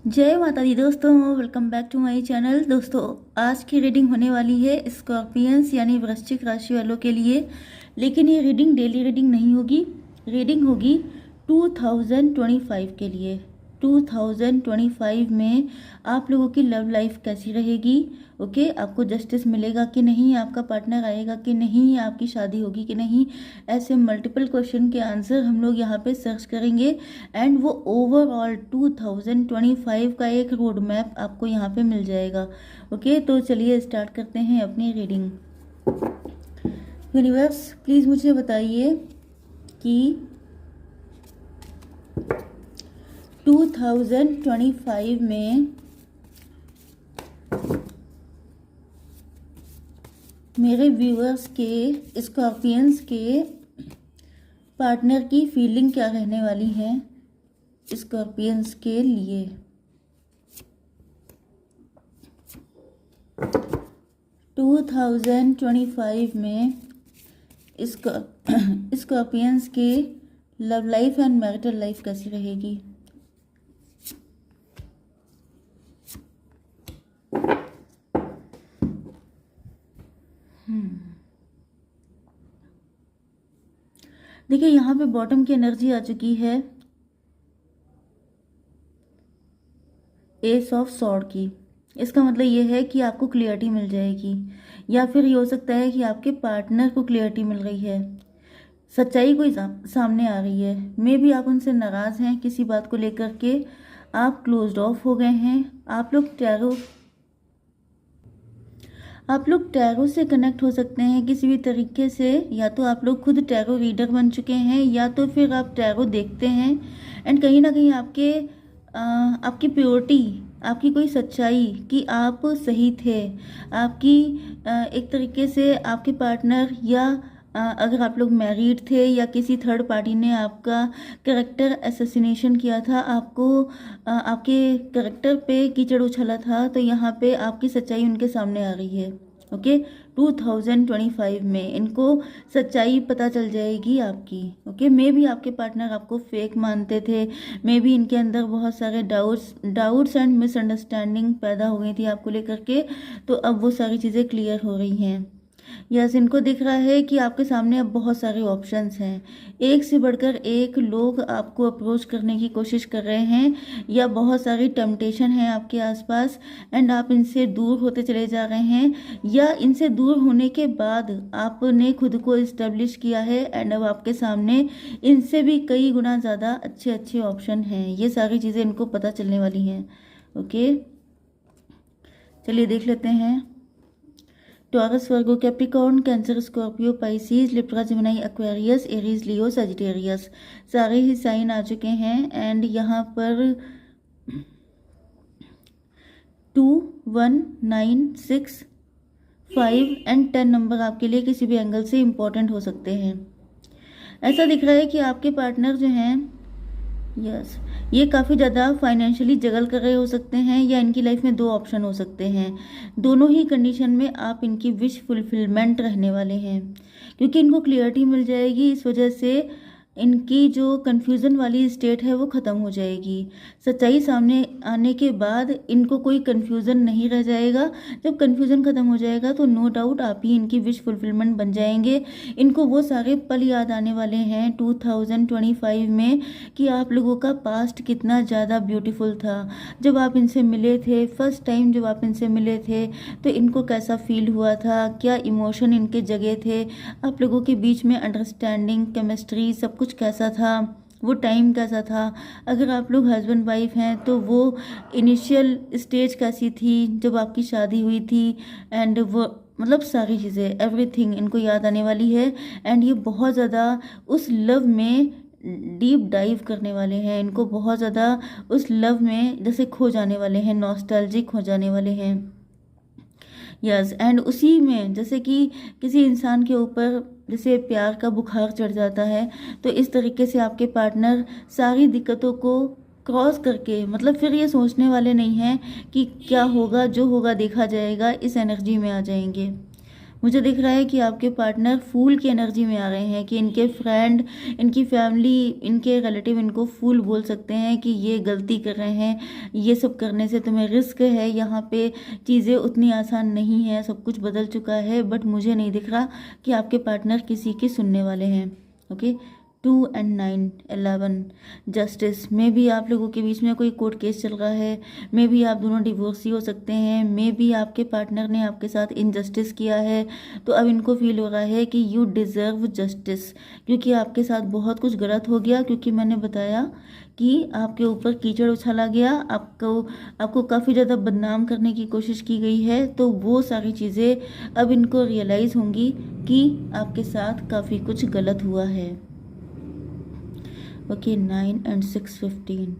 जय माता दी दोस्तों, welcome back to my channel. दोस्तों, आज की रीडिंग होने वाली है स्कॉर्पियंस यानी वृश्चिक राशि वालों के लिए। लेकिन ये रीडिंग डेली रीडिंग नहीं होगी, रीडिंग होगी 2025 के लिए। 2025 में आप लोगों की लव लाइफ कैसी रहेगी, ओके आपको जस्टिस मिलेगा कि नहीं, आपका पार्टनर आएगा कि नहीं, आपकी शादी होगी कि नहीं, ऐसे मल्टीपल क्वेश्चन के आंसर हम लोग यहाँ पे सर्च करेंगे। एंड वो ओवरऑल 2025 का एक रोड मैप आपको यहाँ पे मिल जाएगा। ओके, तो चलिए स्टार्ट करते हैं अपनी रीडिंग। यूनिवर्स प्लीज़ मुझे बताइए कि 2025 में मेरे व्यूअर्स के स्कॉर्पियंस के पार्टनर की फीलिंग क्या रहने वाली है स्कॉर्पियंस के लिए। 2025 में स्कॉर्पियंस के love life and marital life कैसी रहेगी। देखिए, यहाँ पे बॉटम की एनर्जी आ चुकी है एस ऑफ सॉर्ड की। इसका मतलब ये है कि आपको क्लियरिटी मिल जाएगी, या फिर ये हो सकता है कि आपके पार्टनर को क्लियरिटी मिल रही है, सच्चाई कोई सामने आ रही है। मे भी आप उनसे नाराज़ हैं किसी बात को लेकर के, आप क्लोज्ड ऑफ हो गए हैं। आप लोग टैरो से कनेक्ट हो सकते हैं किसी भी तरीके से, या तो आप लोग खुद टैरो रीडर बन चुके हैं, या तो फिर आप टैरो देखते हैं। एंड कहीं ना कहीं आपकी प्योरिटी, आपकी कोई सच्चाई कि आप सही थे, आपकी एक तरीके से आपके पार्टनर, या अगर आप लोग मैरिड थे या किसी थर्ड पार्टी ने आपका करेक्टर असैसिनेशन किया था, आपके करेक्टर पे कीचड़ उछला था, तो यहाँ पे आपकी सच्चाई उनके सामने आ रही है। ओके, 2025 में इनको सच्चाई पता चल जाएगी आपकी। ओके, मे भी आपके पार्टनर आपको फेक मानते थे, मे भी इनके अंदर बहुत सारे डाउट्स एंड मिसअंडरस्टैंडिंग पैदा हो गई थी आपको लेकर के, तो अब वो सारी चीज़ें क्लियर हो रही हैं। यस, इनको दिख रहा है कि आपके सामने अब बहुत सारे ऑप्शंस हैं, एक से बढ़कर एक लोग आपको अप्रोच करने की कोशिश कर रहे हैं, या बहुत सारी टेम्पटेशन है आपके आसपास, एंड आप इनसे दूर होते चले जा रहे हैं, या इनसे दूर होने के बाद आपने खुद को इस्टेब्लिश किया है, एंड अब आपके सामने इनसे भी कई गुना ज़्यादा अच्छे अच्छे ऑप्शन हैं। ये सारी चीज़ें इनको पता चलने वाली हैं। ओके, चलिए देख लेते हैं। Taurus, Virgo, Capricorn, Cancer, Scorpio, Pisces, Libra, Gemini, Aquarius, Aries, Leo, Sagittarius, सारे ही साइन आ चुके हैं। एंड यहाँ पर 2, 1, 9, 6, 5 एंड 10 नंबर आपके लिए किसी भी एंगल से इम्पोर्टेंट हो सकते हैं। ऐसा दिख रहा है कि आपके पार्टनर जो हैं, यस, ये काफ़ी ज़्यादा फाइनेंशियली जगल कर रहे हो सकते हैं, या इनकी लाइफ में दो ऑप्शन हो सकते हैं। दोनों ही कंडीशन में आप इनकी विश फुलफिलमेंट रहने वाले हैं, क्योंकि इनको क्लियरिटी मिल जाएगी। इस वजह से इनकी जो कन्फ्यूज़न वाली स्टेट है वो ख़त्म हो जाएगी। सच्चाई सामने आने के बाद इनको कोई कन्फ्यूज़न नहीं रह जाएगा। जब कन्फ्यूज़न ख़त्म हो जाएगा तो नो डाउट आप ही इनकी विश फुलफिलमेंट बन जाएंगे। इनको वो सारे पल याद आने वाले हैं 2025 में कि आप लोगों का पास्ट कितना ज़्यादा ब्यूटीफुल था। जब आप इनसे मिले थे, फर्स्ट टाइम जब आप इनसे मिले थे, तो इनको कैसा फील हुआ था, क्या इमोशन इनके जगह थे, आप लोगों के बीच में अंडरस्टैंडिंग, केमिस्ट्री, सब कुछ कैसा था, वो टाइम कैसा था। अगर आप लोग हस्बैंड वाइफ हैं तो वो इनिशियल स्टेज कैसी थी जब आपकी शादी हुई थी, एंड वो मतलब सारी चीज़ें, एवरीथिंग इनको याद आने वाली है। एंड ये बहुत ज़्यादा उस लव में डीप डाइव करने वाले हैं, इनको बहुत ज़्यादा उस लव में जैसे खो जाने वाले हैं, नॉस्टैल्जिक हो जाने वाले हैं। यस, एंड उसी में जैसे कि किसी इंसान के ऊपर जैसे प्यार का बुखार चढ़ जाता है, तो इस तरीके से आपके पार्टनर सारी दिक्कतों को क्रॉस करके, मतलब फिर ये सोचने वाले नहीं हैं कि क्या होगा, जो होगा देखा जाएगा, इस एनर्जी में आ जाएंगे। मुझे दिख रहा है कि आपके पार्टनर फूल की एनर्जी में आ रहे हैं, कि इनके फ्रेंड, इनकी फैमिली, इनके रिलेटिव इनको फूल बोल सकते हैं कि ये गलती कर रहे हैं, ये सब करने से तुम्हें रिस्क है, यहाँ पे चीज़ें उतनी आसान नहीं है, सब कुछ बदल चुका है। बट मुझे नहीं दिख रहा कि आपके पार्टनर किसी की सुनने वाले हैं। ओके, 2 और 9, 11 जस्टिस। में भी आप लोगों के बीच में कोई कोर्ट केस चल रहा है, में भी आप दोनों डिवोर्सी हो सकते हैं, में भी आपके पार्टनर ने आपके साथ इनजस्टिस किया है। तो अब इनको फील हो रहा है कि यू डिज़र्व जस्टिस, क्योंकि आपके साथ बहुत कुछ गलत हो गया, क्योंकि मैंने बताया कि आपके ऊपर कीचड़ उछाला गया, आपको काफ़ी ज़्यादा बदनाम करने की कोशिश की गई है। तो वो सारी चीज़ें अब इनको रियलाइज़ होंगी कि आपके साथ काफ़ी कुछ गलत हुआ है। ओके, 9 और 6, 15।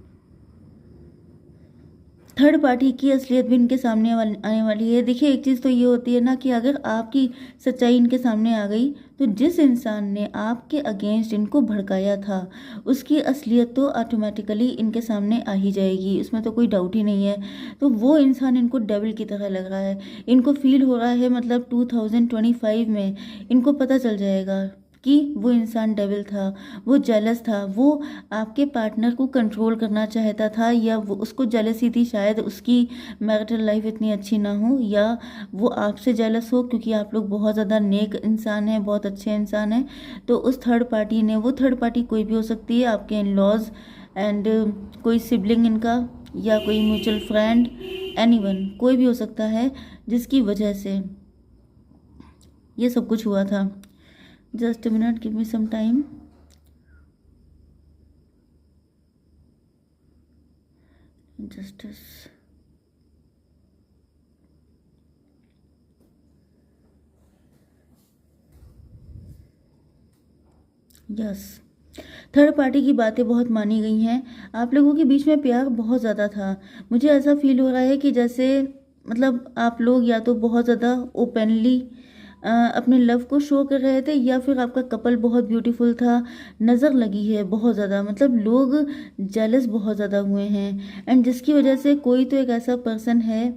थर्ड पार्टी की असलियत भी इनके सामने आने वाली है। देखिए, एक चीज़ तो ये होती है ना कि अगर आपकी सच्चाई इनके सामने आ गई तो जिस इंसान ने आपके अगेंस्ट इनको भड़काया था उसकी असलियत तो ऑटोमेटिकली इनके सामने आ ही जाएगी, उसमें तो कोई डाउट ही नहीं है। तो वो इंसान इनको डेविल की तरह लग रहा है, इनको फील हो रहा है, मतलब 2025 में इनको पता चल जाएगा कि वो इंसान डेविल था, वो जेलस था, वो आपके पार्टनर को कंट्रोल करना चाहता था, या वो उसको जेलसी थी शायद उसकी मैरिटल लाइफ इतनी अच्छी ना हो, या वो आपसे जेलस हो क्योंकि आप लोग बहुत ज़्यादा नेक इंसान हैं, बहुत अच्छे इंसान हैं। तो उस थर्ड पार्टी ने, वो थर्ड पार्टी कोई भी हो सकती है, आपके इन लॉज एंड कोई सिबलिंग इनका, या कोई म्यूचुअल फ्रेंड, एनीवन, कोई भी हो सकता है जिसकी वजह से ये सब कुछ हुआ था। Just a minute, give me some time. Justice. Yes, third party की बातें बहुत मानी गई हैं। आप लोगों के बीच में प्यार बहुत ज़्यादा था। मुझे ऐसा फील हो रहा है कि जैसे मतलब आप लोग या तो बहुत ज़्यादा ओपनली अपने लव को शो कर रहे थे, या फिर आपका कपल बहुत ब्यूटीफुल था, नज़र लगी है बहुत ज़्यादा, मतलब लोग जेलस बहुत ज़्यादा हुए हैं। एंड जिसकी वजह से कोई तो एक ऐसा पर्सन है,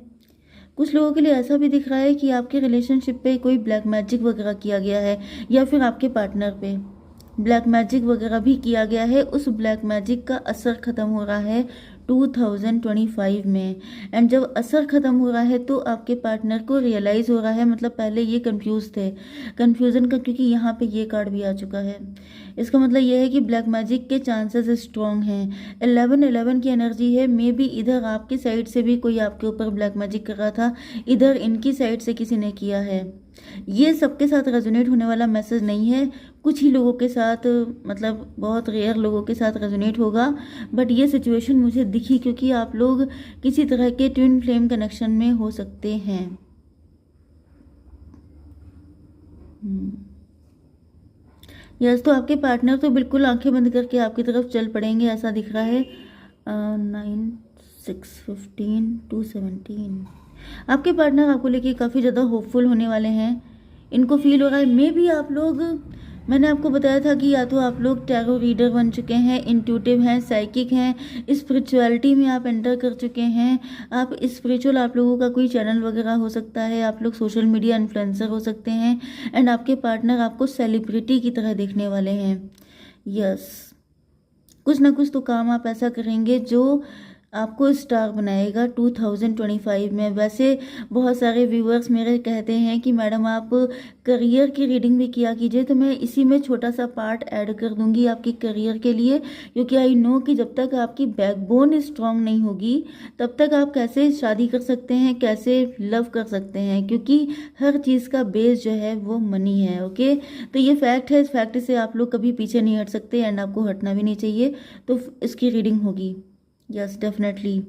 कुछ लोगों के लिए ऐसा भी दिख रहा है कि आपके रिलेशनशिप पे कोई ब्लैक मैजिक वगैरह किया गया है, या फिर आपके पार्टनर पे ब्लैक मैजिक वगैरह भी किया गया है। उस ब्लैक मैजिक का असर ख़त्म हो रहा है 2025 में। एंड जब असर ख़त्म हो रहा है तो आपके पार्टनर को रियलाइज़ हो रहा है, मतलब पहले ये कंफ्यूज थे, कन्फ्यूज़न का, क्योंकि यहाँ पे ये कार्ड भी आ चुका है। इसका मतलब ये है कि ब्लैक मैजिक के चांसेस स्ट्रॉन्ग हैं। 11 की एनर्जी है, मे बी इधर आपकी साइड से भी कोई आपके ऊपर ब्लैक मैजिक कर रहा था, इधर इनकी साइड से किसी ने किया है। ये सबके साथ रेजोनेट होने वाला मैसेज नहीं है, कुछ ही लोगों के साथ, मतलब बहुत रेयर लोगों के साथ रेजोनेट होगा। बट ये सिचुएशन मुझे दिखी क्योंकि आप लोग किसी तरह के ट्विन फ्लेम कनेक्शन में हो सकते हैं। यस, तो आपके पार्टनर तो बिल्कुल आंखें बंद करके आपकी तरफ चल पड़ेंगे, ऐसा दिख रहा है। 9, 6, 15, 2, 17। आपके पार्टनर आपको लेके काफ़ी ज़्यादा होपफुल होने वाले हैं। इनको फील हो रहा है, मे भी आप लोग, मैंने आपको बताया था कि या तो आप लोग टैरो रीडर बन चुके हैं, इंट्यूटिव हैं, साइकिक हैं, स्पिरिचुअलिटी में आप एंटर कर चुके हैं। आप स्पिरिचुअल, आप लोगों का कोई चैनल वगैरह हो सकता है, आप लोग सोशल मीडिया इन्फ्लुएंसर हो सकते हैं। एंड आपके पार्टनर आपको सेलिब्रिटी की तरह देखने वाले हैं। यस, कुछ ना कुछ तो काम आप ऐसा करेंगे जो आपको स्टार बनाएगा 2025 में। वैसे बहुत सारे व्यूअर्स मेरे कहते हैं कि मैडम आप करियर की रीडिंग भी किया कीजिए, तो मैं इसी में छोटा सा पार्ट ऐड कर दूंगी आपकी करियर के लिए, क्योंकि आई नो कि जब तक आपकी बैकबोन स्ट्रांग नहीं होगी तब तक आप कैसे शादी कर सकते हैं, कैसे लव कर सकते हैं, क्योंकि हर चीज़ का बेस जो है वो मनी है। ओके, तो ये फैक्ट है, इस फैक्ट से आप लोग कभी पीछे नहीं हट सकते, एंड आपको हटना भी नहीं चाहिए। तो इसकी रीडिंग होगी। Yes, definitely.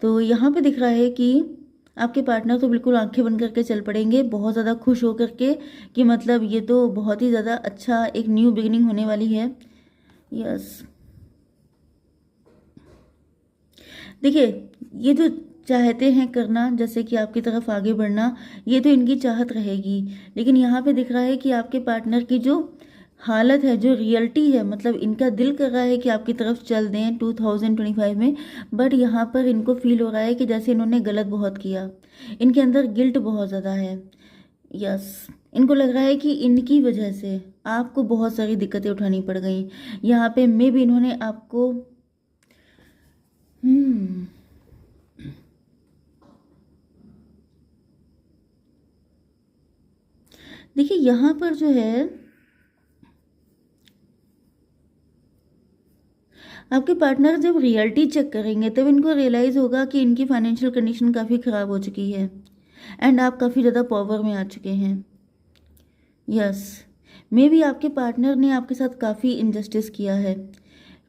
तो यहाँ पे दिख रहा है कि आपके पार्टनर तो बिल्कुल आंखें बंद करके चल पड़ेंगे, बहुत ज़्यादा खुश हो करके, कि मतलब ये तो बहुत ही ज़्यादा अच्छा एक न्यू बिगिनिंग होने वाली है। यस, देखिए, ये जो चाहते हैं करना, जैसे कि आपकी तरफ आगे बढ़ना, ये तो इनकी चाहत रहेगी, लेकिन यहाँ पे दिख रहा है कि आपके पार्टनर की जो हालत है, जो रियलिटी है, मतलब इनका दिल कर रहा है कि आपकी तरफ चल दें 2025 में, बट यहाँ पर इनको फील हो रहा है कि जैसे इन्होंने गलत बहुत किया, इनके अंदर गिल्ट बहुत ज़्यादा है। यस, इनको लग रहा है कि इनकी वजह से आपको बहुत सारी दिक्कतें उठानी पड़ गई। यहाँ पे मे भी इन्होंने आपको देखिए यहाँ पर जो है आपके पार्टनर जब रियलिटी चेक करेंगे तब इनको रियलाइज़ होगा कि इनकी फाइनेंशियल कंडीशन काफ़ी ख़राब हो चुकी है एंड आप काफ़ी ज़्यादा पावर में आ चुके हैं। यस, मे बी आपके पार्टनर ने आपके साथ काफ़ी इनजस्टिस किया है।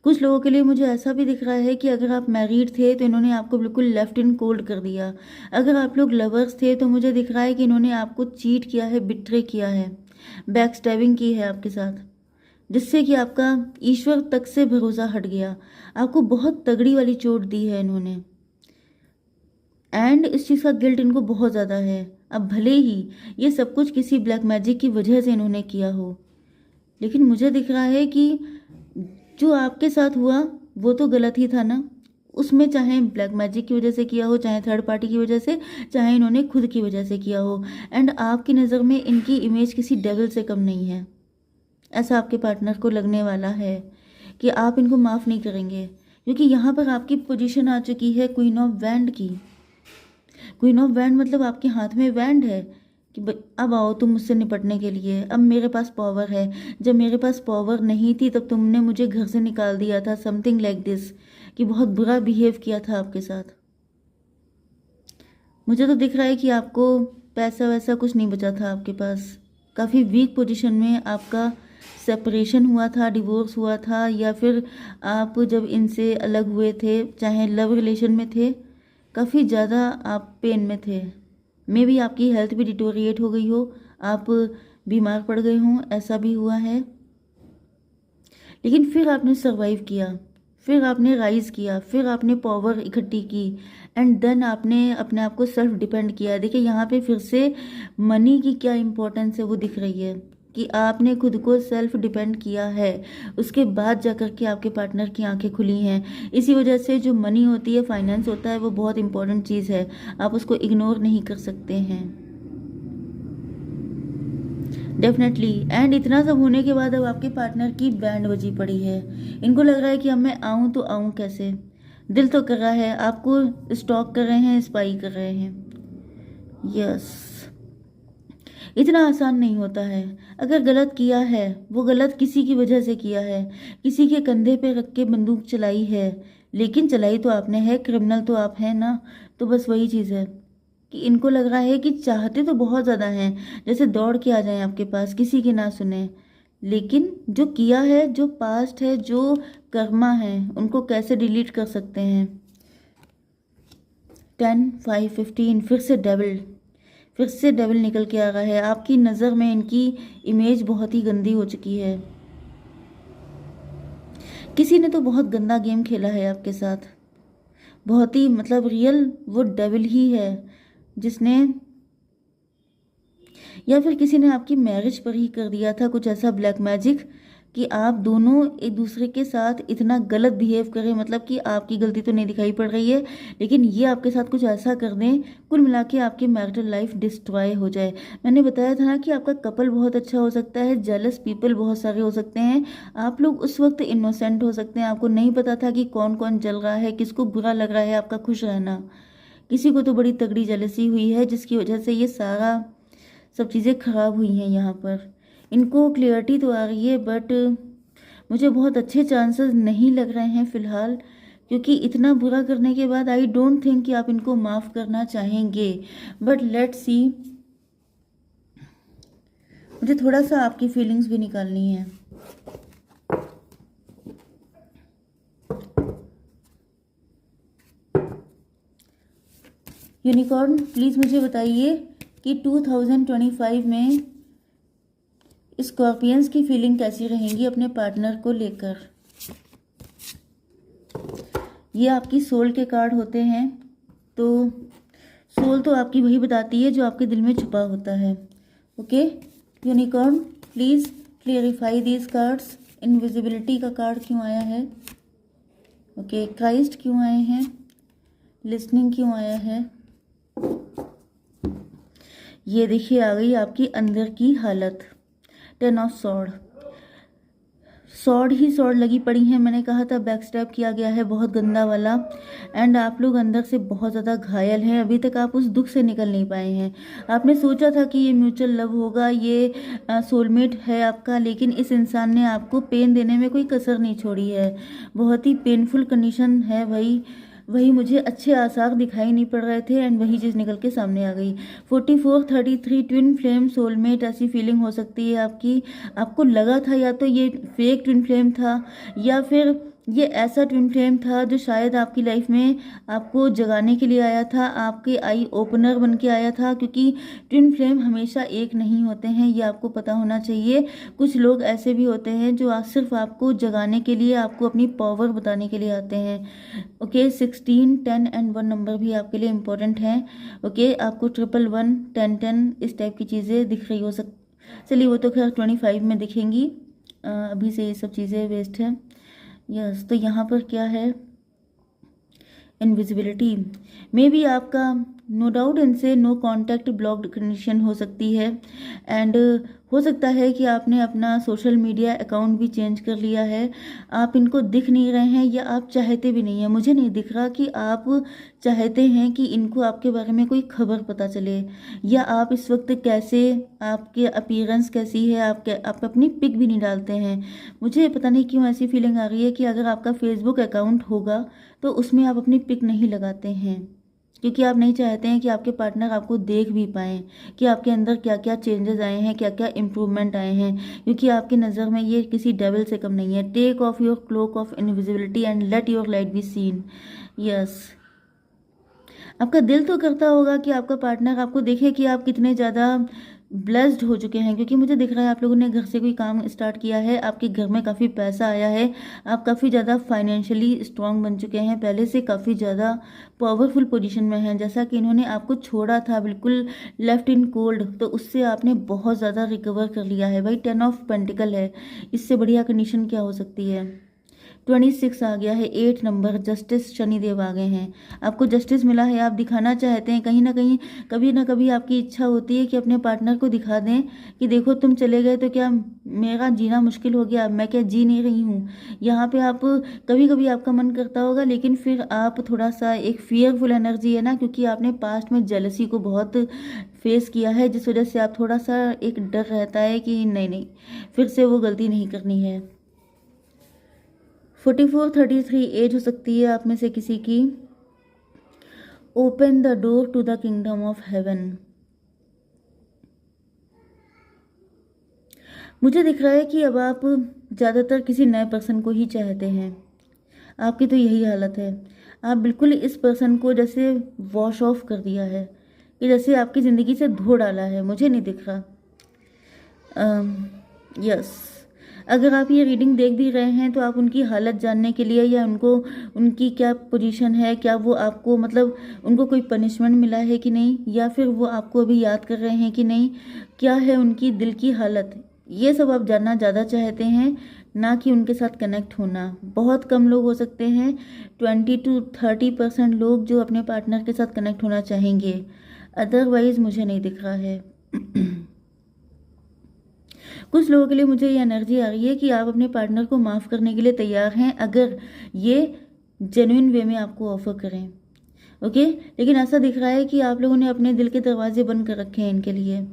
कुछ लोगों के लिए मुझे ऐसा भी दिख रहा है कि अगर आप मैरिड थे तो इन्होंने आपको बिल्कुल लेफ्ट इन कोल्ड कर दिया। अगर आप लोग लवर्स थे तो मुझे दिख रहा है कि इन्होंने आपको चीट किया है, बिट्रे किया है, बैक स्टैबिंग की है आपके साथ, जिससे कि आपका ईश्वर तक से भरोसा हट गया। आपको बहुत तगड़ी वाली चोट दी है इन्होंने एंड इस चीज़ का गिल्ट इनको बहुत ज़्यादा है। अब भले ही ये सब कुछ किसी ब्लैक मैजिक की वजह से इन्होंने किया हो, लेकिन मुझे दिख रहा है कि जो आपके साथ हुआ वो तो गलत ही था ना। उसमें चाहे ब्लैक मैजिक की वजह से किया हो, चाहे थर्ड पार्टी की वजह से, चाहे इन्होंने खुद की वजह से किया हो, एंड आपकी नज़र में इनकी इमेज किसी डेविल से कम नहीं है। ऐसा आपके पार्टनर को लगने वाला है कि आप इनको माफ़ नहीं करेंगे, क्योंकि यहाँ पर आपकी पोजीशन आ चुकी है क्वीन ऑफ वैंड की। क्वीन ऑफ वैंड मतलब आपके हाथ में वैंड है कि अब आओ तुम मुझसे निपटने के लिए, अब मेरे पास पावर है। जब मेरे पास पावर नहीं थी तब तुमने मुझे घर से निकाल दिया था, समथिंग लाइक दिस, कि बहुत बुरा बिहेव किया था आपके साथ। मुझे तो दिख रहा है कि आपको पैसा वैसा कुछ नहीं बचा था आपके पास। काफ़ी वीक पोजीशन में आपका सेपरेशन हुआ था, डिवोर्स हुआ था, या फिर आप जब इनसे अलग हुए थे, चाहे लव रिलेशन में थे, काफ़ी ज़्यादा आप पेन में थे। मे बी आपकी हेल्थ भी डिटोरिएट हो गई हो, आप बीमार पड़ गए हों, ऐसा भी हुआ है। लेकिन फिर आपने सर्वाइव किया, फिर आपने राइज़ किया, फिर आपने पावर इकट्ठी की एंड देन आपने अपने आप को सेल्फ डिपेंड किया। देखिए यहाँ पे फिर से मनी की क्या इम्पोर्टेंस है वो दिख रही है कि आपने खुद को सेल्फ डिपेंड किया है, उसके बाद जाकर के आपके पार्टनर की आंखें खुली हैं। इसी वजह से जो मनी होती है, फाइनेंस होता है, वो बहुत इंपॉर्टेंट चीज़ है, आप उसको इग्नोर नहीं कर सकते हैं डेफिनेटली। एंड इतना सब होने के बाद अब आपके पार्टनर की बैंड बजी पड़ी है। इनको लग रहा है कि अब मैं आऊँ तो आऊँ कैसे। दिल तो कर रहा है, आपको स्टॉक कर रहे हैं, स्पाई कर रहे हैं। यस, इतना आसान नहीं होता है। अगर गलत किया है, वो गलत किसी की वजह से किया है, किसी के कंधे पे रख के बंदूक चलाई है, लेकिन चलाई तो आपने है, क्रिमिनल तो आप हैं ना। तो बस वही चीज़ है कि इनको लग रहा है कि चाहते तो बहुत ज़्यादा हैं, जैसे दौड़ के आ जाएं आपके पास, किसी की ना सुने, लेकिन जो किया है, जो पास्ट है, जो कर्मा है, उनको कैसे डिलीट कर सकते हैं। 10, 5, 15, फिर से डेविल निकल के आ रहा है। आपकी नज़र में इनकी इमेज बहुत ही गंदी हो चुकी है। किसी ने तो बहुत गंदा गेम खेला है आपके साथ, बहुत ही मतलब रियल वो डेविल ही है जिसने, या फिर किसी ने आपकी मैरिज पर ही कर दिया था कुछ ऐसा ब्लैक मैजिक कि आप दोनों एक दूसरे के साथ इतना गलत बिहेव करें। मतलब कि आपकी गलती तो नहीं दिखाई पड़ रही है, लेकिन ये आपके साथ कुछ ऐसा कर दें, कुल मिला के आपकी मैरिटल लाइफ डिस्ट्रॉय हो जाए। मैंने बताया था ना कि आपका कपल बहुत अच्छा हो सकता है, जेलस पीपल बहुत सारे हो सकते हैं, आप लोग उस वक्त इनोसेंट हो सकते हैं, आपको नहीं पता था कि कौन कौन जल रहा है, किसको बुरा लग रहा है आपका खुश रहना। किसी को तो बड़ी तगड़ी जेलसी हुई है, जिसकी वजह से ये सारा सब चीज़ें खराब हुई हैं। यहाँ पर इनको क्लियरिटी तो आ रही है, बट मुझे बहुत अच्छे चांसेस नहीं लग रहे हैं फ़िलहाल, क्योंकि इतना बुरा करने के बाद आई डोंट थिंक कि आप इनको माफ़ करना चाहेंगे। बट लेट्स सी, मुझे थोड़ा सा आपकी फीलिंग्स भी निकालनी है। यूनिकॉर्न, प्लीज़ मुझे बताइए कि 2025 में स्कॉर्पियंस की फीलिंग कैसी रहेंगी अपने पार्टनर को लेकर। ये आपकी सोल के कार्ड होते हैं, तो सोल तो आपकी वही बताती है जो आपके दिल में छुपा होता है। Okay unicorn, please clarify these cards. Invisibility का कार्ड क्यों आया है? ओके, क्राइस्ट क्यों आए हैं? लिसनिंग क्यों आया है? ये देखिए आ गई आपकी अंदर की हालत। 10 of sword, sword he sword लगी पड़ी हैं। मैंने कहा था बैक स्टैप किया गया है बहुत गंदा वाला, एंड आप लोग अंदर से बहुत ज़्यादा घायल हैं। अभी तक आप उस दुख से निकल नहीं पाए हैं। आपने सोचा था कि ये म्यूचुअल लव होगा, ये सोलमेट है आपका, लेकिन इस इंसान ने आपको पेन देने में कोई कसर नहीं छोड़ी है। बहुत ही पेनफुल कंडीशन है भाई। वही मुझे अच्छे आसार दिखाई नहीं पड़ रहे थे एंड वही चीज़ निकल के सामने आ गई। 4433 ट्विन फ्लेम सोलमेट, ऐसी फीलिंग हो सकती है आपकी। आपको लगा था या तो ये फेक ट्विन फ्लेम था, या फिर ये ऐसा ट्विन फ्लेम था जो शायद आपकी लाइफ में आपको जगाने के लिए आया था, आपके आई ओपनर बन के आया था, क्योंकि ट्विन फ्लेम हमेशा एक नहीं होते हैं, ये आपको पता होना चाहिए। कुछ लोग ऐसे भी होते हैं जो आज सिर्फ आपको जगाने के लिए, आपको अपनी पावर बताने के लिए आते हैं। ओके, 16, 10 एंड 1 नंबर भी आपके लिए इम्पोर्टेंट हैं। ओके, आपको 1111, 1010 इस टाइप की चीज़ें दिख रही हो चलिए वो तो खैर 25 में दिखेंगी। अभी से ये सब चीज़ें वेस्ट है। यस, तो यहाँ पर क्या है, इनविजिबिलिटी में भी आपका नो डाउट इनसे नो कांटेक्ट ब्लॉक्ड कंडीशन हो सकती है, एंड हो सकता है कि आपने अपना सोशल मीडिया अकाउंट भी चेंज कर लिया है। आप इनको दिख नहीं रहे हैं या आप चाहते भी नहीं हैं। मुझे नहीं दिख रहा कि आप चाहते हैं कि इनको आपके बारे में कोई खबर पता चले, या आप इस वक्त कैसे, आपके अपीयरेंस कैसी है, आप अपनी पिक भी नहीं डालते हैं। मुझे पता नहीं क्यों ऐसी फीलिंग आ रही है कि अगर आपका फेसबुक अकाउंट होगा तो उसमें आप अपनी पिक नहीं लगाते हैं, क्योंकि आप नहीं चाहते हैं कि आपके पार्टनर आपको देख भी पाएँ कि आपके अंदर क्या क्या चेंजेस आए हैं, क्या क्या इम्प्रूवमेंट आए हैं, क्योंकि आपकी नज़र में ये किसी डेविल से कम नहीं है। Take off your cloak of invisibility and let your light be seen. Yes, आपका दिल तो करता होगा कि आपका पार्टनर आपको देखे कि आप कितने ज़्यादा ब्लेस्ड हो चुके हैं, क्योंकि मुझे दिख रहा है आप लोगों ने घर से कोई काम स्टार्ट किया है, आपके घर में काफ़ी पैसा आया है, आप काफ़ी ज़्यादा फाइनेंशियली स्ट्रांग बन चुके हैं, पहले से काफ़ी ज़्यादा पावरफुल पोजीशन में हैं। जैसा कि इन्होंने आपको छोड़ा था बिल्कुल लेफ्ट इन कोल्ड, तो उससे आपने बहुत ज़्यादा रिकवर कर लिया है भाई। 10 ऑफ पेंटिकल है, इससे बढ़िया कंडीशन क्या हो सकती है। 26 आ गया है, 8 नंबर, जस्टिस शनिदेव आ गए हैं। आपको जस्टिस मिला है, आप दिखाना चाहते हैं कहीं ना कहीं, कभी ना कभी आपकी इच्छा होती है कि अपने पार्टनर को दिखा दें कि देखो तुम चले गए तो क्या मेरा जीना मुश्किल हो गया, मैं क्या जी नहीं रही हूँ। यहाँ पे आप कभी कभी आपका मन करता होगा, लेकिन फिर आप थोड़ा सा एक फियरफुल एनर्जी है ना, क्योंकि आपने पास्ट में जेलसी को बहुत फेस किया है, जिस वजह से आप थोड़ा सा एक डर रहता है कि नहीं नहीं फिर से वो गलती नहीं करनी है। 4433 एज हो सकती है आप में से किसी की। Open the door to the kingdom of heaven. मुझे दिख रहा है कि अब आप ज़्यादातर किसी नए पर्सन को ही चाहते हैं। आपकी तो यही हालत है, आप बिल्कुल इस पर्सन को जैसे वॉश ऑफ कर दिया है, कि जैसे आपकी ज़िंदगी से धो डाला है। मुझे नहीं दिख रहा। यस, अगर आप ये रीडिंग देख भी रहे हैं तो आप उनकी हालत जानने के लिए, या उनकी क्या पोजीशन है, क्या वो आपको मतलब उनको कोई पनिशमेंट मिला है कि नहीं, या फिर वो आपको अभी याद कर रहे हैं कि नहीं, क्या है उनकी दिल की हालत, ये सब आप जानना ज़्यादा चाहते हैं, ना कि उनके साथ कनेक्ट होना। बहुत कम लोग हो सकते हैं, 20 to 30% लोग जो अपने पार्टनर के साथ कनेक्ट होना चाहेंगे, अदरवाइज मुझे नहीं दिख रहा है। कुछ लोगों के लिए मुझे ये एनर्जी आ रही है कि आप अपने पार्टनर को माफ़ करने के लिए तैयार हैं, अगर ये जेन्युइन वे में आपको ऑफर करें। ओके, लेकिन ऐसा दिख रहा है कि आप लोगों ने अपने दिल के दरवाजे बंद कर रखे हैं इनके लिए।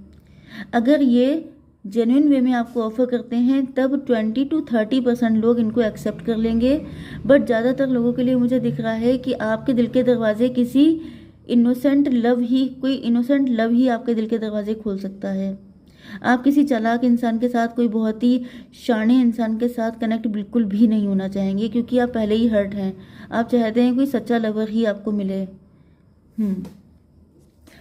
अगर ये जेन्युइन वे में आपको ऑफर करते हैं तब 20 to 30% लोग इनको एक्सेप्ट कर लेंगे, बट ज़्यादातर लोगों के लिए मुझे दिख रहा है कि आपके दिल के दरवाजे किसी इनोसेंट लव ही, कोई इनोसेंट लव ही आपके दिल के दरवाजे खोल सकता है। आप किसी चालाक इंसान के साथ, कोई बहुत ही शाणे इंसान के साथ कनेक्ट बिल्कुल भी नहीं होना चाहेंगे, क्योंकि आप पहले ही हर्ट हैं। आप चाहते हैं कोई सच्चा लवर ही आपको मिले।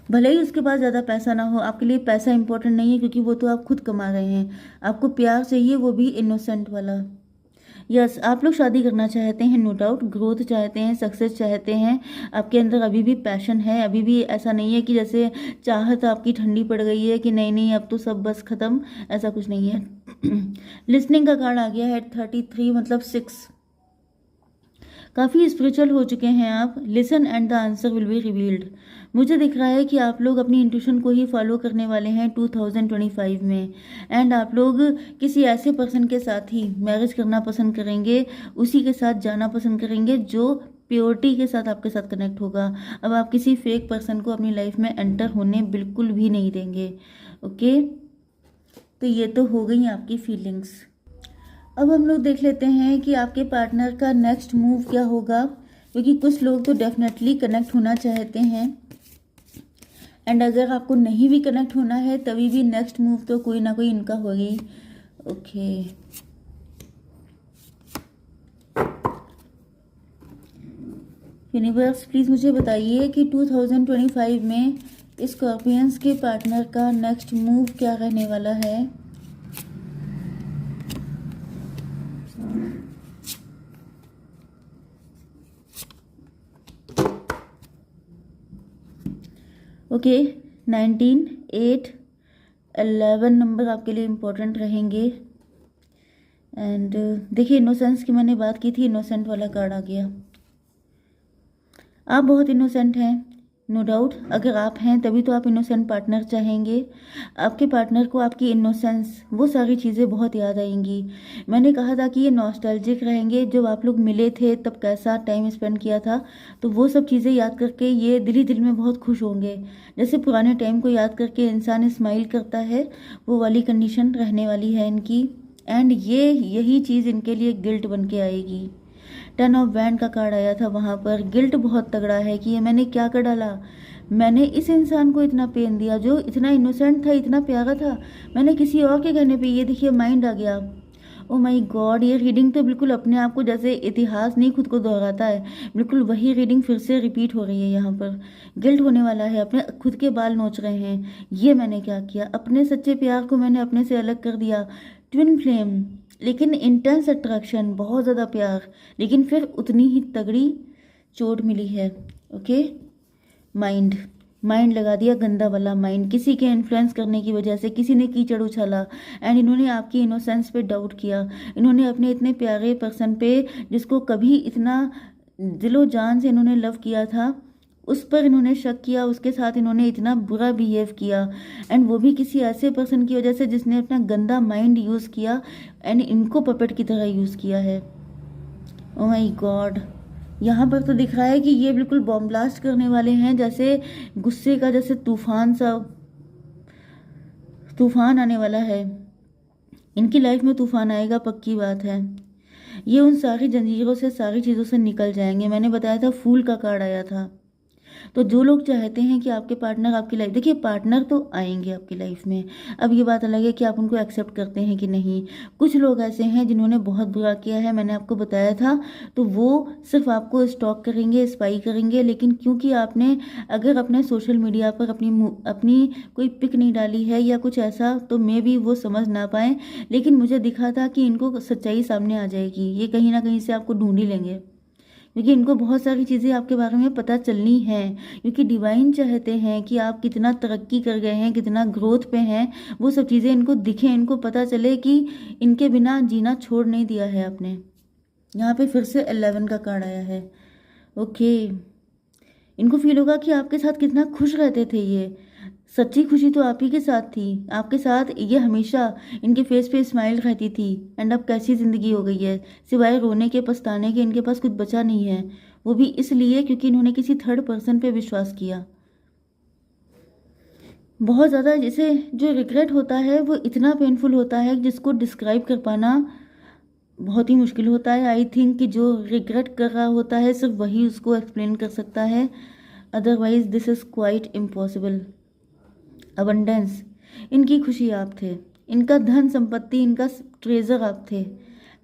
भले ही उसके पास ज़्यादा पैसा ना हो, आपके लिए पैसा इंपॉर्टेंट नहीं है, क्योंकि वो तो आप खुद कमा रहे हैं। आपको प्यार चाहिए, वो भी इनोसेंट वाला। यस, आप लोग शादी करना चाहते हैं, नो डाउट, ग्रोथ चाहते हैं, सक्सेस चाहते हैं, आपके अंदर अभी भी पैशन है, अभी भी ऐसा नहीं है कि जैसे चाहत आपकी ठंडी पड़ गई है कि नहीं नहीं अब तो सब बस ख़त्म, ऐसा कुछ नहीं है। लिसनिंग का कार्ड आ गया है 33, मतलब 6। काफ़ी स्पिरिचुअल हो चुके हैं आप। Listen and the answer will be revealed. मुझे दिख रहा है कि आप लोग अपनी इंट्यूशन को ही फॉलो करने वाले हैं 2025 में। एंड आप लोग किसी ऐसे पर्सन के साथ ही मैरिज करना पसंद करेंगे, उसी के साथ जाना पसंद करेंगे जो प्योरिटी के साथ आपके साथ कनेक्ट होगा। अब आप किसी फेक पर्सन को अपनी लाइफ में एंटर होने बिल्कुल भी नहीं देंगे। ओके, तो ये तो हो गई आपकी फीलिंग्स। अब हम लोग देख लेते हैं कि आपके पार्टनर का नेक्स्ट मूव क्या होगा, क्योंकि कुछ लोग तो डेफिनेटली कनेक्ट होना चाहते हैं। एंड अगर आपको नहीं भी कनेक्ट होना है तभी भी नेक्स्ट मूव तो कोई ना कोई इनका होगी। ओके, यूनिवर्स प्लीज़ मुझे बताइए कि 2025 में स्कॉर्पियंस के पार्टनर का नेक्स्ट मूव क्या रहने वाला है। ओके, 19, 8, 11 नंबर आपके लिए इम्पोर्टेंट रहेंगे। एंड देखिए, इनोसेंस की मैंने बात की थी, इनोसेंट वाला कार्ड आ गया। आप बहुत इनोसेंट हैं, नो डाउट। अगर आप हैं तभी तो आप इनोसेंट पार्टनर चाहेंगे। आपके पार्टनर को आपकी इनोसेंस, वो सारी चीज़ें बहुत याद आएंगी। मैंने कहा था कि ये नॉस्टैल्जिक रहेंगे, जब आप लोग मिले थे तब कैसा टाइम स्पेंड किया था, तो वो सब चीज़ें याद करके ये दिल ही दिल में बहुत खुश होंगे। जैसे पुराने टाइम को याद करके इंसान स्माइल करता है, वो वाली कंडीशन रहने वाली है इनकी। एंड यही चीज़ इनके लिए गिल्ट बन के आएगी। 10 ऑफ वैंड का कार्ड आया था, वहाँ पर गिल्ट बहुत तगड़ा है कि ये मैंने क्या कर डाला। मैंने इस इंसान को इतना पेन दिया जो इतना इनोसेंट था, इतना प्यारा था, मैंने किसी और के कहने पे ये देखिए माइंड आ गया। ओ माय गॉड, ये रीडिंग तो बिल्कुल अपने आप को जैसे इतिहास नहीं खुद को दोहराता है, बिल्कुल वही रीडिंग फिर से रिपीट हो रही है। यहाँ पर गिल्ट होने वाला है, अपने खुद के बाल नोच रहे हैं। ये मैंने क्या किया, अपने सच्चे प्यार को मैंने अपने से अलग कर दिया। ट्विन फ्लेम, लेकिन इंटेंस अट्रैक्शन, बहुत ज़्यादा प्यार, लेकिन फिर उतनी ही तगड़ी चोट मिली है। ओके, माइंड लगा दिया गंदा वाला माइंड, किसी के इन्फ्लुएंस करने की वजह से किसी ने कीचड़ उछाला। एंड इन्होंने आपकी इनोसेंस पे डाउट किया। इन्होंने अपने इतने प्यारे पर्सन पे, जिसको कभी इतना दिलो जान से इन्होंने लव किया था, उस पर इन्होंने शक किया, उसके साथ इन्होंने इतना बुरा बिहेव किया। एंड वो भी किसी ऐसे पर्सन की वजह से जिसने अपना गंदा माइंड यूज़ किया एंड इनको पपेट की तरह यूज़ किया है। ओह माय गॉड, यहाँ पर तो दिख रहा है कि ये बिल्कुल बॉम्ब ब्लास्ट करने वाले हैं, जैसे गुस्से का जैसे तूफान आने वाला है। इनकी लाइफ में तूफान आएगा, पक्की बात है। ये उन सारी जंजीरों से, सारी चीज़ों से निकल जाएंगे। मैंने बताया था फूल का कार्ड आया था। तो जो लोग चाहते हैं कि आपके पार्टनर आपकी लाइफ, देखिए पार्टनर तो आएंगे आपकी लाइफ में। अब ये बात अलग है कि आप उनको एक्सेप्ट करते हैं कि नहीं। कुछ लोग ऐसे हैं जिन्होंने बहुत बुरा किया है, मैंने आपको बताया था, तो वो सिर्फ आपको स्टॉक करेंगे, स्पाई करेंगे। लेकिन क्योंकि आपने अगर अपने सोशल मीडिया पर अपनी कोई पिक नहीं डाली है या कुछ ऐसा, तो मे भी वो समझ ना पाए। लेकिन मुझे दिखा था कि इनको सच्चाई सामने आ जाएगी, ये कहीं ना कहीं से आपको ढूंढ ही लेंगे, क्योंकि इनको बहुत सारी चीज़ें आपके बारे में पता चलनी है। क्योंकि डिवाइन चाहते हैं कि आप कितना तरक्की कर गए हैं, कितना ग्रोथ पे हैं, वो सब चीज़ें इनको दिखें, इनको पता चले कि इनके बिना जीना छोड़ नहीं दिया है आपने। यहाँ पे फिर से 11 का कार्ड आया है। ओके, इनको फील होगा कि आपके साथ कितना खुश रहते थे। ये सच्ची खुशी तो आप ही के साथ थी, आपके साथ ये हमेशा इनके फेस पे स्माइल रहती थी। एंड अब कैसी ज़िंदगी हो गई है, सिवाय रोने के, पछताने के, इनके पास कुछ बचा नहीं है। वो भी इसलिए क्योंकि इन्होंने किसी थर्ड पर्सन पे विश्वास किया। बहुत ज़्यादा, जिसे जो रिग्रेट होता है वो इतना पेनफुल होता है जिसको डिस्क्राइब कर पाना बहुत ही मुश्किल होता है। आई थिंक कि जो रिग्रेट कर रहा होता है सिर्फ वही उसको एक्सप्लेन कर सकता है, otherwise this is quite impossible. Abundance, इनकी खुशी आप थे, इनका धन संपत्ति, इनका ट्रेजर आप थे।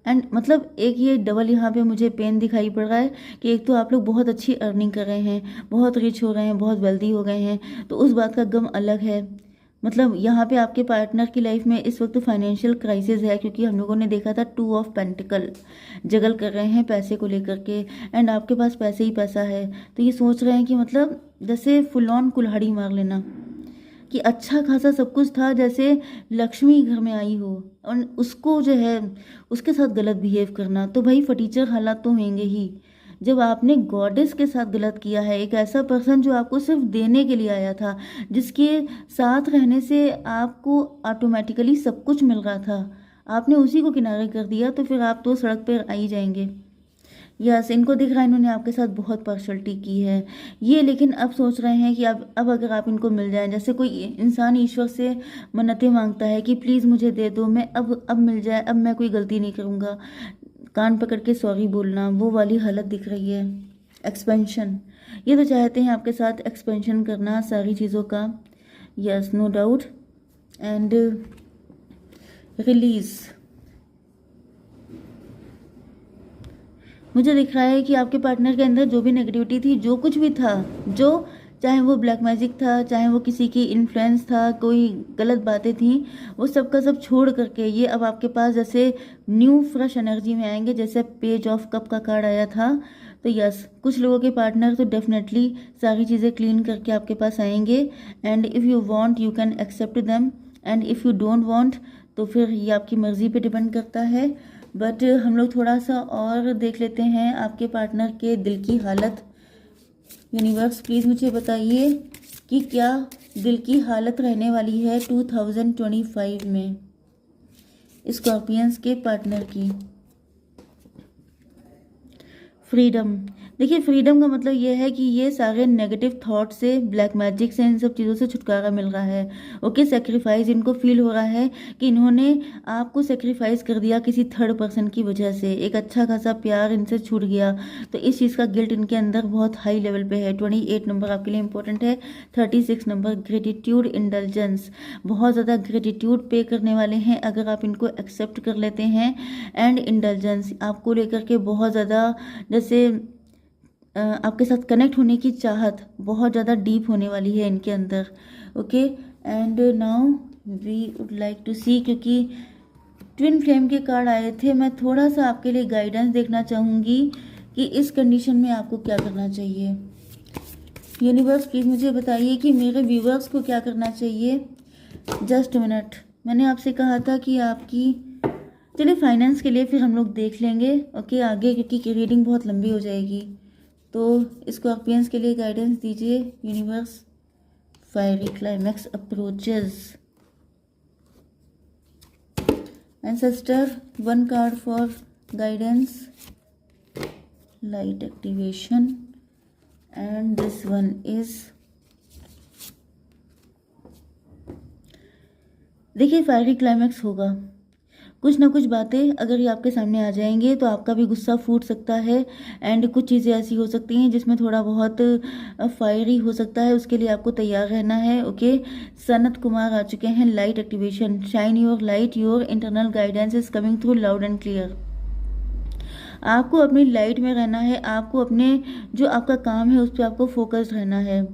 एंड मतलब एक ये डबल यहाँ पे मुझे पेन दिखाई पड़ रहा है कि एक तो आप लोग बहुत अच्छी अर्निंग कर रहे हैं, बहुत रिच हो रहे हैं, बहुत वेल्दी हो गए हैं, तो उस बात का गम अलग है। मतलब यहाँ पे आपके पार्टनर की लाइफ में इस वक्त फाइनेंशियल क्राइसिस है, क्योंकि हम लोगों ने देखा था 2 ऑफ पेंटिकल, जगल कर रहे हैं पैसे को लेकर के। एंड आपके पास पैसे ही पैसा है, तो ये सोच रहे हैं कि मतलब जैसे फुल ऑन कुल्हाड़ी मार लेना, कि अच्छा खासा सब कुछ था, जैसे लक्ष्मी घर में आई हो, और उसको जो है उसके साथ गलत बिहेव करना। तो भाई फटीचर हालात तो होंगे ही, जब आपने गॉडेस के साथ गलत किया है, एक ऐसा पर्सन जो आपको सिर्फ देने के लिए आया था, जिसके साथ रहने से आपको ऑटोमेटिकली सब कुछ मिल रहा था, आपने उसी को किनारे कर दिया, तो फिर आप तो सड़क पर आ ही जाएंगे। यस, इनको दिख रहा है इन्होंने आपके साथ बहुत पार्शलिटी की है ये, लेकिन अब सोच रहे हैं कि अब अगर आप इनको मिल जाएं, जैसे कोई इंसान ईश्वर से मन्नतें मांगता है कि प्लीज़ मुझे दे दो, मैं अब मिल जाए, अब मैं कोई गलती नहीं करूँगा, कान पकड़ के सॉरी बोलना, वो वाली हालत दिख रही है। एक्सपेंशन, ये तो चाहते हैं आपके साथ एक्सपेंशन करना सारी चीज़ों का। Yes, no doubt. And release, मुझे दिख रहा है कि आपके पार्टनर के अंदर जो भी नेगेटिविटी थी, जो कुछ भी था, जो चाहे वो ब्लैक मैजिक था, चाहे वो किसी की इन्फ्लुएंस था, कोई गलत बातें थी, वो सब का सब छोड़ करके ये अब आपके पास जैसे न्यू फ्रेश एनर्जी में आएंगे, जैसे पेज ऑफ कप का कार्ड आया था। तो यस, कुछ लोगों के पार्टनर तो डेफिनेटली सारी चीज़ें क्लीन करके आपके पास आएंगे। And if you want you can accept them, and if you don't want तो फिर ये आपकी मर्ज़ी पे डिपेंड करता है। बट हम लोग थोड़ा सा और देख लेते हैं आपके पार्टनर के दिल की हालत। यूनिवर्स प्लीज़ मुझे बताइए कि क्या दिल की हालत रहने वाली है 2025 में स्कॉर्पियंस के पार्टनर की। फ्रीडम, देखिए फ्रीडम का मतलब ये है कि ये सारे नेगेटिव थॉट से, ब्लैक मैजिक से, इन सब चीज़ों से छुटकारा मिल रहा है। ओके, सेक्रीफाइस इनको फील हो रहा है कि इन्होंने आपको सेक्रीफाइस कर दिया किसी थर्ड पर्सन की वजह से, एक अच्छा खासा प्यार इनसे छूट गया, तो इस चीज़ का गिल्ट इनके अंदर बहुत हाई लेवल पे है। 28 नंबर आपके लिए इंपॉर्टेंट है। 36 नंबर ग्रेटिट्यूड, इंडल्जेंस, बहुत ज़्यादा ग्रेटिट्यूड पे करने वाले हैं अगर आप इनको एक्सेप्ट कर लेते हैं। एंड इंडल्जेंस आपको लेकर के बहुत ज़्यादा, जैसे आपके साथ कनेक्ट होने की चाहत बहुत ज़्यादा डीप होने वाली है इनके अंदर। Okay, and now we would like to see, क्योंकि ट्विन फ्लेम के कार्ड आए थे, मैं थोड़ा सा आपके लिए गाइडेंस देखना चाहूँगी कि इस कंडीशन में आपको क्या करना चाहिए। यूनिवर्स प्लीज़ मुझे बताइए कि मेरे व्यूवर्स को क्या करना चाहिए। जस्ट मिनट, मैंने आपसे कहा था कि आपकी, चलिए फाइनेंस के लिए फिर हम लोग देख लेंगे ओके आगे, क्योंकि रीडिंग बहुत लंबी हो जाएगी। तो स्कॉर्पियंस के लिए गाइडेंस दीजिए universe. Fiery climax approaches, ancestor, 1 card for guidance, light activation, and this one is, देखिए फायरी क्लाइमैक्स होगा, कुछ ना कुछ बातें अगर ये आपके सामने आ जाएंगे तो आपका भी गुस्सा फूट सकता है। एंड कुछ चीज़ें ऐसी हो सकती हैं जिसमें थोड़ा बहुत फायरी हो सकता है, उसके लिए आपको तैयार रहना है। ओके, सनत कुमार आ चुके हैं। Light activation, shine your light, your internal guidance is coming through loud and clear. आपको अपनी लाइट में रहना है, आपको अपने जो आपका काम है उस पर आपको फोकस्ड रहना है।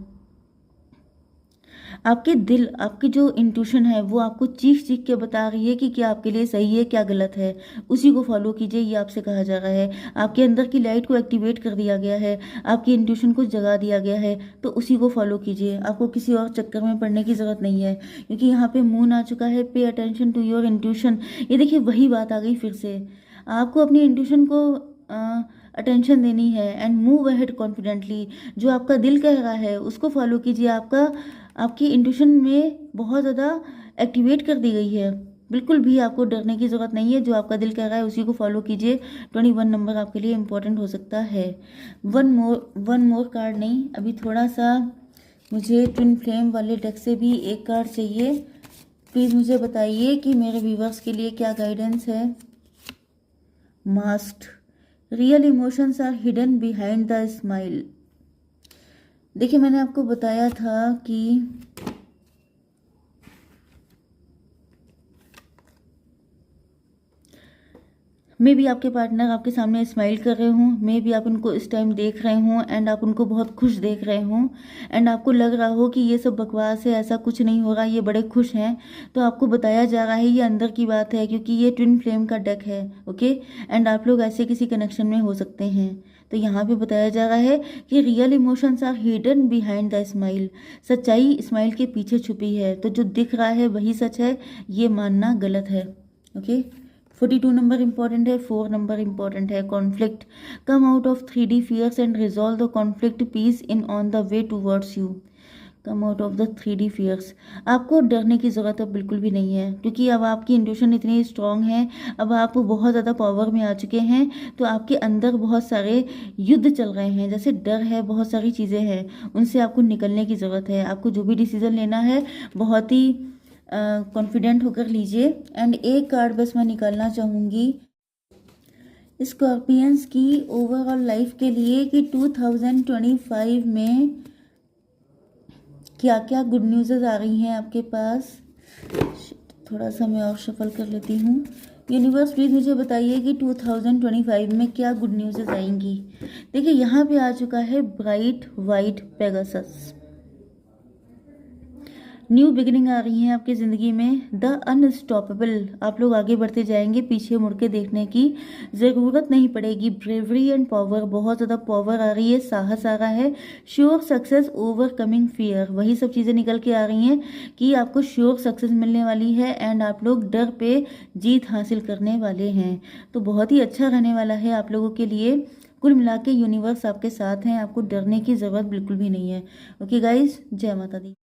आपके दिल, आपकी जो इंट्यूशन है वो आपको चीख चीख के बता रही है कि क्या आपके लिए सही है, क्या गलत है, उसी को फॉलो कीजिए, ये आपसे कहा जा रहा है। आपके अंदर की लाइट को एक्टिवेट कर दिया गया है, आपकी इंट्यूशन को जगा दिया गया है, तो उसी को फॉलो कीजिए। आपको किसी और चक्कर में पड़ने की ज़रूरत नहीं है, क्योंकि यहाँ पे मून आ चुका है। Pay attention to your intuition, ये देखिए वही बात आ गई फिर से, आपको अपनी इंट्यूशन को अटेंशन देनी है एंड मूव अहेड कॉन्फिडेंटली। जो आपका दिल कह रहा है उसको फॉलो कीजिए। आपकी इंट्यूशन में बहुत ज़्यादा एक्टिवेट कर दी गई है, बिल्कुल भी आपको डरने की ज़रूरत नहीं है। जो आपका दिल कह रहा है उसी को फॉलो कीजिए। 21 नंबर आपके लिए इम्पोर्टेंट हो सकता है। वन मोर कार्ड नहीं, अभी थोड़ा सा मुझे ट्विन फ्लेम वाले डेक से भी एक कार्ड चाहिए। प्लीज़ मुझे बताइए कि मेरे व्यूवर्स के लिए क्या गाइडेंस है। Masked, real emotions are hidden behind the smile. देखिए मैंने आपको बताया था कि मे भी आपके पार्टनर आपके सामने स्माइल कर रहे हों, मे भी आप उनको इस टाइम देख रहे हों एंड आप उनको बहुत खुश देख रहे हों एंड आपको लग रहा हो कि ये सब बकवास है, ऐसा कुछ नहीं हो रहा, ये बड़े खुश हैं। तो आपको बताया जा रहा है ये अंदर की बात है, क्योंकि ये ट्विन फ्लेम का डेक है। ओके, एंड आप लोग ऐसे किसी कनेक्शन में हो सकते हैं। तो यहाँ पे बताया जा रहा है कि real emotions are hidden behind the smile. सच्चाई स्माइल के पीछे छुपी है, तो जो दिख रहा है वही सच है, ये मानना गलत है। ओके, 42 नंबर इंपॉर्टेंट है, 4 नंबर इंपॉर्टेंट है। Conflict, come out of 3D fears and resolve the conflict peace in on the way towards you. Come out of the 3D fears, आपको डरने की ज़रूरत अब बिल्कुल भी नहीं है, क्योंकि अब आपकी इंट्यूशन इतनी स्ट्रांग है, अब आप बहुत ज़्यादा पावर में आ चुके हैं, तो आपके अंदर बहुत सारे युद्ध चल रहे हैं, जैसे डर है, बहुत सारी चीज़ें हैं, उनसे आपको निकलने की ज़रूरत है। आपको जो भी डिसीज़न लेना है बहुत ही कॉन्फिडेंट होकर लीजिए। एंड एक कार्ड बस मैं निकालना चाहूँगी स्कॉर्पियंस की ओवरऑल लाइफ के लिए कि 2025 में क्या क्या गुड न्यूज़ आ रही हैं आपके पास। थोड़ा सा मैं और शफल कर लेती हूँ। यूनिवर्स प्लीज़ मुझे बताइए कि 2025 में क्या गुड न्यूज़ आएंगी। देखिए यहाँ पे आ चुका है bright white Pegasus, new beginning आ रही है आपकी ज़िंदगी में। द अनस्टॉपेबल, आप लोग आगे बढ़ते जाएंगे, पीछे मुड़ के देखने की ज़रूरत नहीं पड़ेगी। ब्रेवरी एंड पावर, बहुत ज़्यादा पावर आ रही है, साहस आ रहा है। श्योर सक्सेस ओवरकमिंग फियर, वही सब चीज़ें निकल के आ रही हैं कि आपको श्योर सक्सेस मिलने वाली है एंड आप लोग डर पे जीत हासिल करने वाले हैं। तो बहुत ही अच्छा रहने वाला है आप लोगों के लिए। कुल मिला के यूनिवर्स आपके साथ हैं, आपको डरने की ज़रूरत बिल्कुल भी नहीं है। ओके गाइज, जय माता दी।